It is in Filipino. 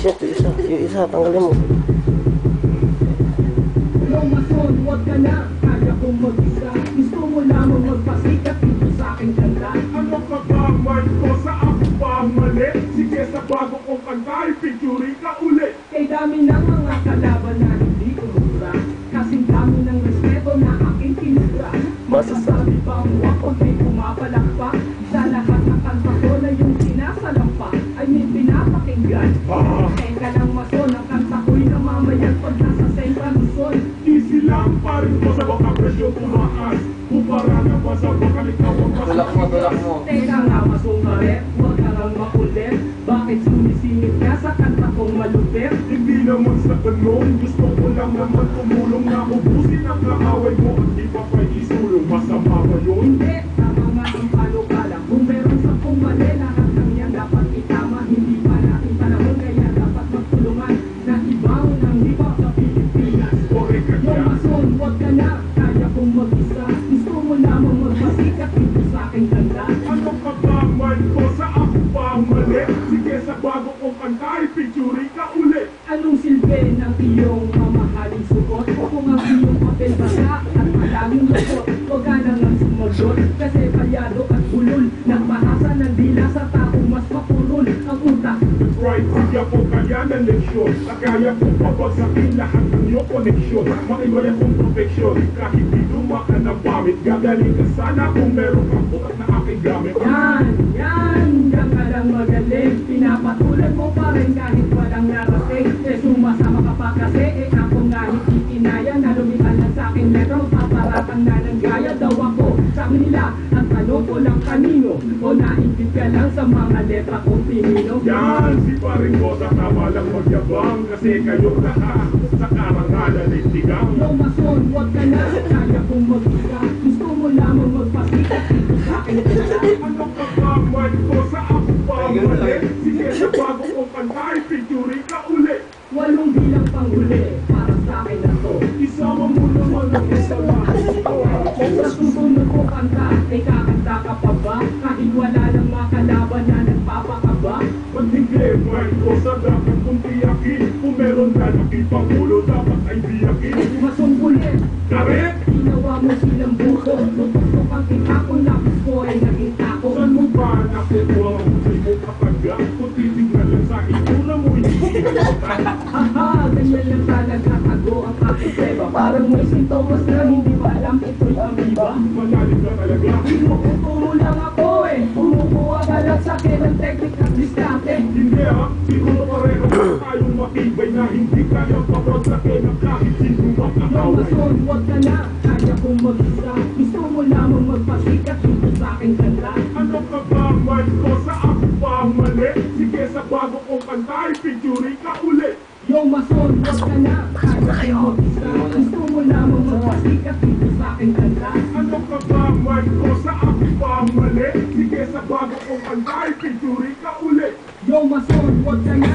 Siya ito isa. Yung isa, tanggalin mo. Yung mason, huwag ka na. Kaya kong mag-isa. Gusto mo lamang magpasikat dito sa aking kanta. Ano ka ba man ko sa ako pa mali? Sige sa bago kong kanta, ipinturing ka ulit. Kay dami ng mga kalaban na hindi umura. Kasing dami ng respeto na aking tinura. Masasabi ba mo ako di pumapalakpak? Sa lahat ng kanta ko na yung sinasalampa ay may pinapakinggan. Teka lang mason, ang kanta ko'y namamayag pag nasa Central Luzon. Easy lang pa rin ko sa baka presyo tumaas. Kumpara na ba sa baka ikaw ang Tulak mo. Teka nga masong karet, huwag ka lang makulit. Bakit sumisingit ka sa kanta kong malupit? Hindi naman sa ganun, gusto ko lang naman tumulong na ubusin ang kaaway mo at di pa pa isulong. Masama ba yun? Hindi, tama nga ang panukala. Kung meron sa kong mali, lahat ng yan dapat itama. Hindi pa natin panahon, kaya dapat magtulungan na ibaon ng hip-hop sa Pilipinas. Correct ka Yung dyan. mason, huwag ka na, kaya kong mag-isa. Gusto mo lamang magpasikat dito sa aking kanta. Ano ka ba man ko sa ako pa mali? Sige sa bago kong kanta, ipinturing ka ulit. Anong silbi ng iyong mamahaling suot? Kung ang iyong papel basa at malaming lukot, huwag ka nang sumagot. Kasi palyado at bulol, nagpahasa ng dila sa taong mas mapurol ang utak. Right, sige ako kaya ng leksyon. Kaya kong pabagsakin lahat ng iyong koneksyon. Makiway akong proteksyon. Kahit di dumaka ng pamit, gagaling ka sana kung meron kang bukas na aking gamit. Yan ka lang magaling. Pinapatulan mo pa rin kahit walang narating. Sumasama ka pa kasi ako nga hindi kinaya na lumitan lang sa aking metro. Paparatang na ng gaya daw ako sa kanila. Ang tanong ko lang kanino o nainggit ka lang sa mga letra kong pinino. Yan, si paring ko sa tama lang magyabang. Kasi kayo lahat sa karangalan ay tigang. Yung mason, huwag ka na, kaya kong mag-isa. Gusto mo lamang magpasikat dito sa aking kanta. Ano ka ba man ko sa ako pa mali? Sige sa bago kong kanta, ipinturing ka ulit. Walong bilang panghuli para sa akin na to. Isama mo naman ang isa lahat ito. Kung sa susunod ko kanta, ay kakanta ka pa ba? Kahit wala nang makalaban na nagpapakaba. Pag hindi man ko sa dapat kong tiyakin. Kung meron na nakipangulo, dapat ay biyakin. Mason ulit, Correct! ginawa mo silang buko. Tutok ang kitapon, lapis ko ay naging tako. Saan mo ba nakukuha ang husay mo kataga? Kung titignan lang sa itura mo, hindi ka Haha, ganyan lang talaga tago ang aking seba. Parang may sintomas na hindi pa alam ito'y amoeba. Malalim ka talaga. Tinuturo lang ako eh. Kumukuha ka lang sa akin ng technique at diskarte. Hindi ha, siguro pareho pa tayong matibay na hindi kayang pabagsakin ng kahit sino Yung makakaway. mason, huwag ka na, kaya kong mag-isa. Gusto mo lamang magpasikat dito sa aking kanta. Ano ka ba man ko sa ako pa mali? Sige sa bago kong kanta, ipinturing ka ulit. Yung mason, huwag ka na, kaya kong mag-isa. Gusto mo lamang magpasikat dito sa aking kanta. Ano ka ba man ko sa ako pa mali? Sige sa bago kong kanta, ipinturing ka ulit. Yung mason, huwag ka na,